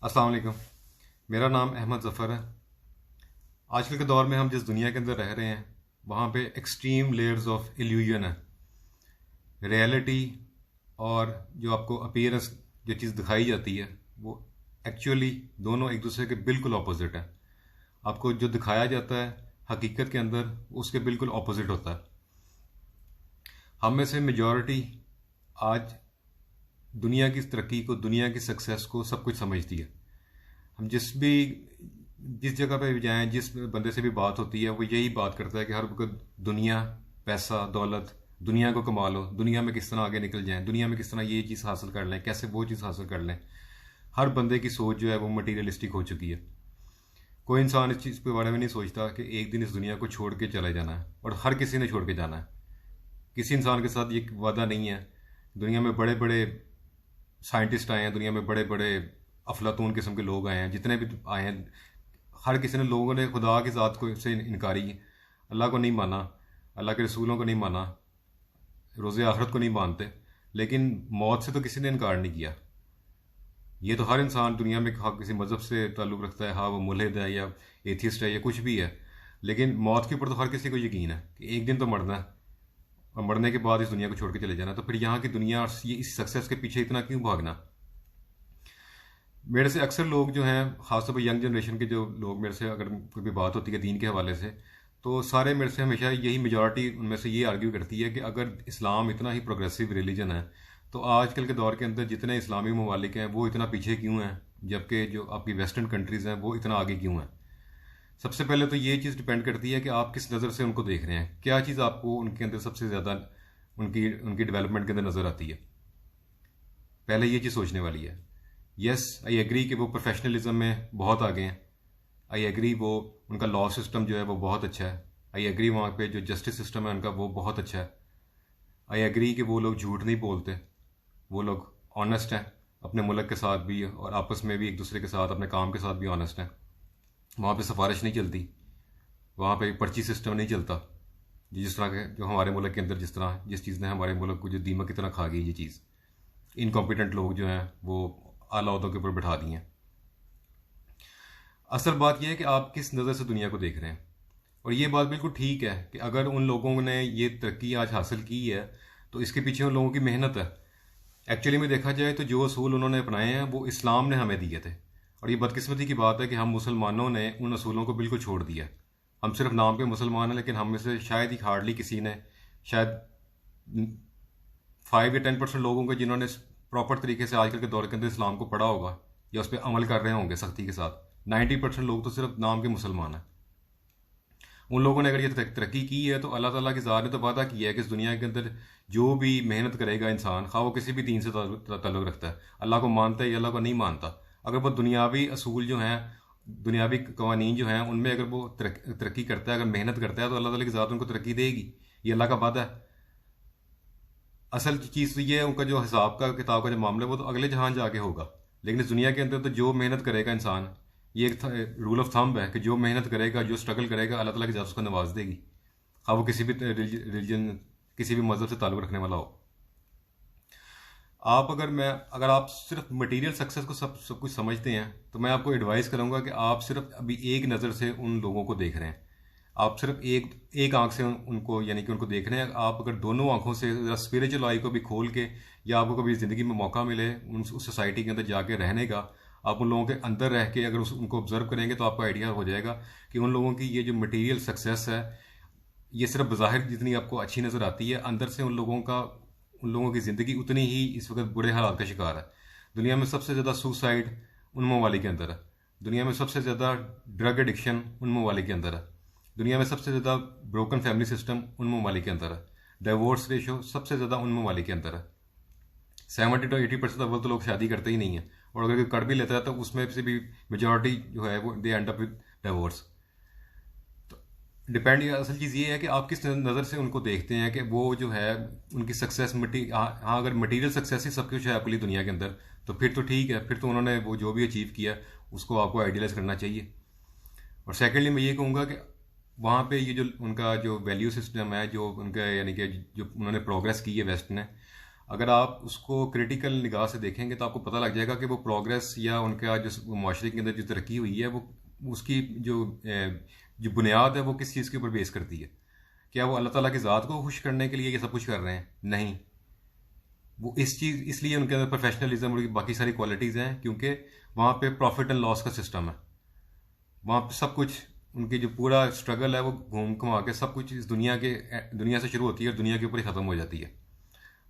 अस्सलाम वालेकुम। मेरा नाम अहमद ज़फ़र है। आजकल के दौर में हम जिस दुनिया के अंदर रह रहे हैं वहाँ पे एक्सट्रीम लेयर्स ऑफ इल्यूजन है। रियलिटी और जो आपको अपीयरेंस जो चीज़ दिखाई जाती है वो एक्चुअली दोनों एक दूसरे के बिल्कुल ऑपोजिट है। आपको जो दिखाया जाता है हकीकत के अंदर उसके बिल्कुल ऑपोजिट होता है। हम में से मेजॉरिटी आज दुनिया की तरक्की को, दुनिया की सक्सेस को सब कुछ समझती है। हम जिस जगह पे भी जाएं, जिस बंदे से भी बात होती है वो यही बात करता है कि हर वक्त दुनिया, पैसा, दौलत, दुनिया को कमा लो, दुनिया में किस तरह आगे निकल जाएं, दुनिया में किस तरह ये चीज़ हासिल कर लें, कैसे वो चीज़ हासिल कर लें। हर बंदे की सोच जो है वो मटीरियलिस्टिक हो चुकी है। कोई इंसान इस चीज़ के बारे में नहीं सोचता कि एक दिन इस दुनिया को छोड़ के चले जाना है, और हर किसी ने छोड़ के जाना है। किसी इंसान के साथ ये वादा नहीं है। दुनिया में बड़े बड़े साइंटिस्ट आए हैं, दुनिया में बड़े बड़े अफलातून किस्म के लोग आए हैं, जितने भी आए हैं, हर किसी ने, लोगों ने खुदा की ज़ात को से इनकारी, अल्लाह को नहीं माना, अल्लाह के रसूलों को नहीं माना, रोज़े आखिरत को नहीं मानते। लेकिन मौत से तो किसी ने इनकार नहीं किया। ये तो हर इंसान दुनिया में, हाँ, किसी मज़हब से ताल्लुक़ रखता है, हाँ वो मुल्हिद है या एथियस्ट है या कुछ भी है, लेकिन मौत के ऊपर तो हर किसी को यकीन है कि एक दिन तो मरना है, और मरने के बाद इस दुनिया को छोड़ के चले जाना। तो फिर यहाँ की दुनिया और ये इस सक्सेस के पीछे इतना क्यों भागना। मेरे से अक्सर लोग जो हैं, ख़ासतौर पर यंग जनरेशन के जो लोग, मेरे से अगर कोई भी बात होती है दीन के हवाले से, तो सारे मेरे से हमेशा यही मेजॉरिटी उनमें से ये आर्ग्यू करती है कि अगर इस्लाम इतना ही प्रोग्रेसिव रिलीजन है तो आजकल के दौर के अंदर जितने इस्लामी ममालिक हैं वो इतना पीछे क्यों हैं, जबकि जो आपकी वेस्टर्न कंट्रीज़ हैं वो इतना आगे क्यों हैं। सबसे पहले तो ये चीज़ डिपेंड करती है कि आप किस नज़र से उनको देख रहे हैं। क्या चीज़ आपको उनके अंदर सबसे ज़्यादा उनकी उनकी डेवलपमेंट के अंदर नज़र आती है। पहले ये चीज़ सोचने वाली है। यस, आई एग्री कि वो प्रोफेशनलिज्म में बहुत आगे हैं। आई एग्री वो उनका लॉ सिस्टम जो है वो बहुत अच्छा है। आई एग्री वहाँ पे जो जस्टिस सिस्टम है उनका वो बहुत अच्छा है। आई एग्री कि वो लोग झूठ नहीं बोलते, वो लोग ऑनेस्ट हैं अपने मुल्क के साथ भी, और आपस में भी एक दूसरे के साथ, अपने काम के साथ भी ऑनेस्ट हैं। वहाँ पे सिफारिश नहीं चलती, वहाँ पे पर्ची सिस्टम नहीं चलता। जिस तरह के जो हमारे मुल्क के अंदर, जिस चीज़ ने हमारे मुल्क को जो दीमक की तरह खा गई, ये चीज़, इनकॉम्पिटेंट लोग जो हैं वो आला ओहदों के ऊपर बैठा दिए हैं। असल बात यह है कि आप किस नज़र से दुनिया को देख रहे हैं। और ये बात बिल्कुल ठीक है कि अगर उन लोगों ने ये तरक्की आज हासिल की है तो इसके पीछे उन लोगों की मेहनत है। एक्चुअली में देखा जाए तो जो असूल उन्होंने अपनाए हैं वो इस्लाम ने हमें दिए थे, और ये बदकिस्मती की बात है कि हम मुसलमानों ने उन असूलों को बिल्कुल छोड़ दिया। हम सिर्फ नाम पे मुसलमान हैं, लेकिन हम में से शायद ही हार्डली किसी ने, शायद 5 या 10% लोगों के जिन्होंने प्रॉपर तरीके से आजकल के दौर के अंदर इस्लाम को पढ़ा होगा या उस पर अमल कर रहे होंगे सख्ती के साथ। 90% लोग तो सिर्फ नाम के मुसलमान हैं। उन लोगों ने अगर ये तरक्की की है तो अल्लाह ताला की ज़ात ने तो वादा किया है कि इस दुनिया के अंदर जो भी मेहनत करेगा इंसान, खा वो किसी भी दीन से ताल्लुक़ रखता है, अल्लाह को मानता है या अल्लाह को नहीं मानता, अगर वो दुनियावी असूल जो हैं, दुनियावी कवानीन जो हैं, उनमें अगर वो तरक्की करता है, अगर मेहनत करता है, तो अल्लाह ताला की ज़ात उनको तरक्की देगी। ये अल्लाह का वादा है। असल चीज़ तो ये है, उनका जो हिसाब का किताब का जो मामला है वो तो अगले जहान जाके होगा। लेकिन इस दुनिया के अंदर तो जो मेहनत करेगा इंसान, ये एक रूल ऑफ थंब है कि जो मेहनत करेगा, जो स्ट्रगल करेगा, अल्लाह ताला की ज़ात उसको नवाज देगी, हाँ वो किसी भी रिलीजन, किसी भी मज़हब से ताल्लुक़ रखने वाला हो। अगर आप सिर्फ मटेरियल सक्सेस को सब कुछ समझते हैं तो मैं आपको एडवाइस करूंगा कि आप सिर्फ अभी एक नज़र से उन लोगों को देख रहे हैं। आप सिर्फ एक आंख से उनको, यानी कि उनको देख रहे हैं। आप अगर दोनों आंखों से स्पिरिचुअल आई को भी खोल के, या आपको कभी ज़िंदगी में मौका मिले उस सोसाइटी के अंदर जाके रहने का, आप उन लोगों के अंदर रह के अगर उनको ऑब्जर्व करेंगे तो आपको आइडिया हो जाएगा कि उन लोगों की ये जो मटेरियल सक्सेस है, ये सिर्फ बाहर जितनी आपको अच्छी नज़र आती है, अंदर से उन लोगों की ज़िंदगी उतनी ही इस वक्त बुरे हालात का शिकार है। दुनिया में सबसे ज़्यादा सुसाइड उन ममालिक के अंदर है। दुनिया में सबसे ज़्यादा ड्रग एडिक्शन उन ममालिक के अंदर है। दुनिया में सबसे ज़्यादा ब्रोकन फैमिली सिस्टम उन ममालिक के अंदर है। डाइवोर्स रेशो सबसे ज़्यादा उन ममालिक के अंदर है। 70 to 80% अव्वल तो लोग शादी करते ही नहीं है, और अगर कोई कर भी लेता है तो उसमें से भी मेजॉरिटी जो है वो they end up with divorce. Depend, असल चीज़ ये है कि आप किस नज़र से उनको देखते हैं, कि वो जो है उनकी सक्सेस हाँ अगर मटेरियल सक्सेस ही सब कुछ है आपके लिए दुनिया के अंदर, तो फिर तो ठीक है, फिर तो उन्होंने वो जो भी अचीव किया उसको आपको आइडियलाइज करना चाहिए। और सेकेंडली मैं ये कहूँगा कि वहाँ पे ये जो उनका जो वैल्यू सिस्टम है, जो उनका, यानी कि जो उन्होंने प्रोग्रेस की है वेस्ट ने, अगर आप उसको क्रिटिकल निगाह से देखेंगे तो आपको पता लग जाएगा कि वो प्रोग्रेस या उनका जो माशरे के अंदर जो तरक्की हुई है वो उसकी जो बुनियाद है वो किस चीज़ के ऊपर बेस करती है। क्या वो अल्लाह ताला की ज़ात को खुश करने के लिए ये सब कुछ कर रहे हैं? नहीं। वो इस चीज़ इसलिए उनके अंदर प्रोफेशनलिज्म और बाकी सारी क्वालिटीज़ हैं क्योंकि वहाँ पे प्रॉफिट एंड लॉस का सिस्टम है। वहाँ पे सब कुछ उनकी जो पूरा स्ट्रगल है वो घूम घुमा के सब कुछ इस दुनिया से शुरू होती है और दुनिया के ऊपर ही ख़त्म हो जाती है।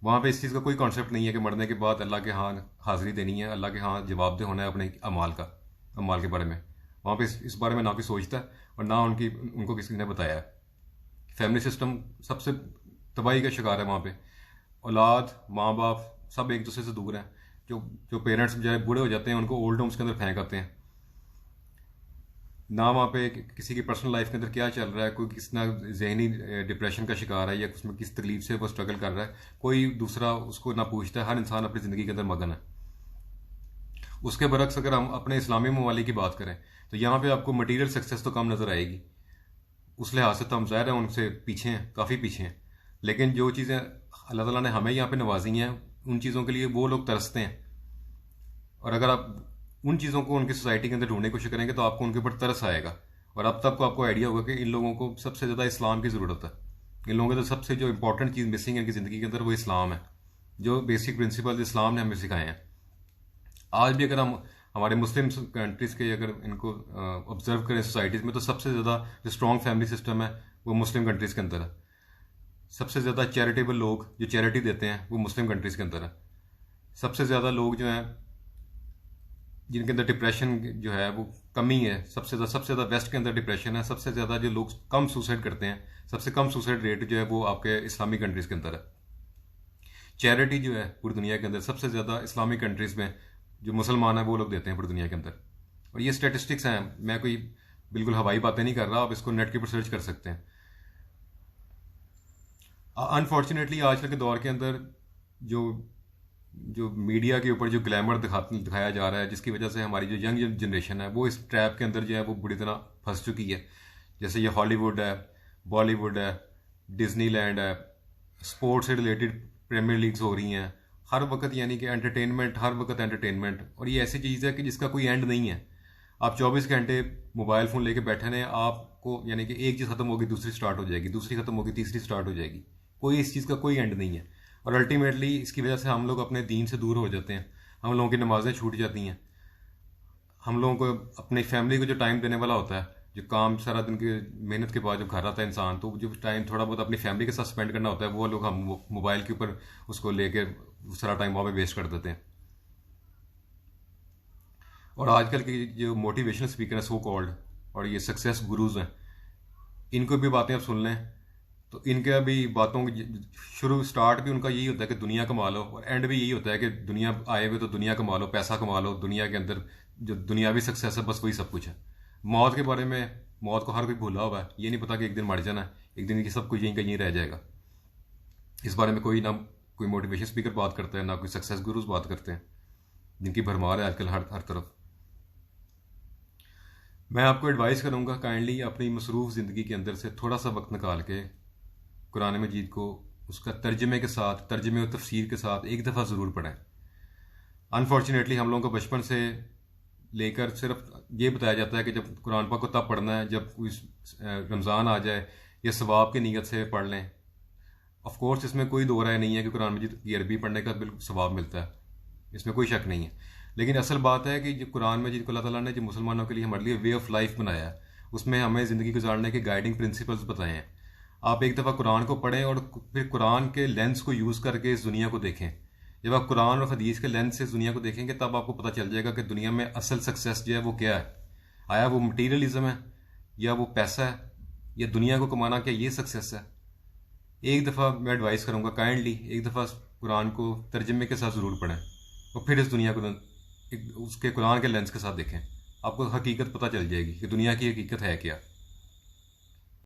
वहाँ पे इस चीज़ का कोई कॉन्सेप्ट नहीं है कि मरने के बाद अल्लाह के हाँ हाज़िरी देनी है, अल्लाह के हाँ जवाबदेह होना है अपने अमाल के बारे में। वहाँ पे इस बारे में ना कोई सोचता है और ना उनको किसी ने बताया है। फैमिली सिस्टम सबसे तबाही का शिकार है वहाँ पे। औलाद, माँ बाप सब एक दूसरे से दूर हैं। जो पेरेंट्स बेचारे बूढ़े हो जाते हैं उनको ओल्ड होम्स के अंदर फेंक आते हैं। ना वहाँ पे किसी की पर्सनल लाइफ के अंदर क्या चल रहा है, कोई कितना जहनी डिप्रेशन का शिकार है या उसमें किस तकलीफ से वो स्ट्रगल कर रहा है, कोई दूसरा उसको ना पूछता है। हर इंसान अपनी ज़िंदगी के अंदर मगन है। उसके बरक्स अगर हम अपने इस्लामी ममालिक की बात करें तो यहाँ पे आपको मटीरियल सक्सेस तो कम नज़र आएगी। उस लिहाज से तो हम ज़ाहिर है उनसे पीछे हैं, काफ़ी पीछे हैं। लेकिन जो चीज़ें अल्लाह ताला ने हमें यहाँ पे नवाजी हैं उन चीज़ों के लिए वो लोग तरसते हैं। और अगर आप उन चीज़ों को उनकी सोसाइटी के अंदर ढूंढने की कोशिश करेंगे तो आपको उनके ऊपर तरस आएगा। और अब तक को आपको आइडिया होगा कि इन लोगों को सबसे ज़्यादा इस्लाम की ज़रूरत है। इन लोगों के तो सबसे जो इंपॉर्टेंट चीज़ मिसिंग है इनकी ज़िंदगी के अंदर वो इस्लाम है। जो बेसिक प्रिंसिपल इस्लाम ने हमें सिखाए हैं। आज भी अगर हम हमारे मुस्लिम कंट्रीज़ के अगर इनको ऑब्जर्व करें सोसाइटीज़ में तो सबसे ज़्यादा जो स्ट्रॉन्ग फैमिली सिस्टम है वो मुस्लिम कंट्रीज़ के अंदर है। सबसे ज़्यादा चैरिटेबल लोग जो चैरिटी देते हैं वो मुस्लिम कंट्रीज़ के अंदर है। सबसे ज़्यादा लोग जो हैं जिनके अंदर डिप्रेशन जो है वो कमी है, सबसे ज़्यादा वेस्ट के अंदर डिप्रेशन है। सबसे ज़्यादा जो लोग कम सुसाइड करते हैं, सबसे कम सुसाइड रेट जो है वो आपके इस्लामिक कंट्रीज़ के अंदर है। चैरिटी जो है पूरी दुनिया के अंदर सबसे ज़्यादा इस्लामिक कंट्रीज़ में जो मुसलमान हैं वो लोग देते हैं पूरी दुनिया के अंदर। और ये स्टेटिस्टिक्स हैं, मैं कोई बिल्कुल हवाई बातें नहीं कर रहा, आप इसको नेट के ऊपर सर्च कर सकते हैं। अनफॉर्चुनेटली आजकल के दौर के अंदर जो जो मीडिया के ऊपर जो ग्लैमर दिखाया जा रहा है, जिसकी वजह से हमारी जो यंग जनरेशन है वो इस ट्रैप के अंदर जो है वो बुरी तरह फंस चुकी है। जैसे ये हॉलीवुड है, बॉलीवुड है, डिज्नीलैंड है, स्पोर्ट्स से रिलेटेड प्रीमियर लीग्स हो रही हैं हर वक्त, यानी कि एंटरटेनमेंट, हर वक्त एंटरटेनमेंट। और ये ऐसी चीज़ है कि जिसका कोई एंड नहीं है। आप 24 घंटे मोबाइल फ़ोन लेके बैठे हैं, आपको यानी कि एक चीज़ ख़त्म होगी दूसरी स्टार्ट हो जाएगी, दूसरी ख़त्म होगी तीसरी स्टार्ट हो जाएगी। कोई इस चीज़ का कोई एंड नहीं है। और अल्टीमेटली इसकी वजह से हम लोग अपने दीन से दूर हो जाते हैं। हम लोगों की नमाज़ें छूट जाती हैं। हम लोगों को अपनी फैमिली को जो टाइम देने वाला होता है, जो काम सारा दिन की मेहनत के बाद जब घर आता है इंसान, तो जो टाइम थोड़ा बहुत अपनी फैमिली के साथ स्पेंड करना होता है वो लोग हम मोबाइल के ऊपर उसको लेके सारा टाइम वहाँ पे वेस्ट कर देते हैं। और आजकल के जो मोटिवेशनल स्पीकर हैं सो कॉल्ड और ये सक्सेस गुरुज हैं, इनको भी बातें आप सुन लें तो इनके भी बातों की स्टार्ट भी उनका यही होता है कि दुनिया कमा लो, और एंड भी यही होता है कि दुनिया आए हुए तो दुनिया कमा लो, पैसा कमा लो। दुनिया के अंदर जो दुनियावी सक्सेस है बस वही सब कुछ है। मौत के बारे में, मौत को हर कोई भूला हुआ है। ये नहीं पता कि एक दिन मर जाना है, एक दिन ये सब कुछ यहीं कहीं रह जाएगा। इस बारे में कोई ना कोई मोटिवेशन स्पीकर बात करता है, ना कोई सक्सेस गुरुज बात करते हैं, जिनकी भरमार है आजकल हर तरफ। मैं आपको एडवाइस करूंगा काइंडली अपनी मसरूफ़ ज़िंदगी के अंदर से थोड़ा सा वक्त निकाल के कुरान मजीद को उसका तर्जमे के साथ, तर्जमे और तफसीर के साथ एक दफ़ा ज़रूर पढ़ें। अनफॉर्चुनेटली हम लोगों को बचपन से लेकर सिर्फ ये बताया जाता है कि जब कुरान पाक को तब पढ़ना है जब कोई रमज़ान आ जाए या सवाब की नीयत से पढ़ लें। ऑफ कोर्स इसमें कोई दो राय नहीं है कि कुरान मजीद की अरबी पढ़ने का बिल्कुल सवाब मिलता है, इसमें कोई शक नहीं है। लेकिन असल बात है कि जो कुरान मजीद को अल्लाह ताला ने जो मुसलमानों के लिए हमारे लिए वे ऑफ लाइफ बनाया है, उसमें हमें ज़िंदगी गुजारने के गाइडिंग प्रिंसिपल्स बताए हैं। आप एक दफ़ा कुरान को पढ़ें और फिर कुरान के लेंस को यूज़ करके इस दुनिया को देखें। जब आप कुरान और हदीस के लेंस से इस दुनिया को देखेंगे तब आपको पता चल जाएगा कि दुनिया में असल सक्सेस जो है वो क्या है। आया वो मटीरियलिज्म है, या वो पैसा है, या दुनिया को कमाना, क्या ये सक्सेस है? एक दफ़ा मैं एडवाइस करूँगा काइंडली एक दफ़ा कुरान को तर्जमे के साथ ज़रूर पढ़ें और फिर इस दुनिया को उसके कुरान के लेंस के साथ देखें। आपको हकीकत पता चल जाएगी कि दुनिया की हकीकत है क्या।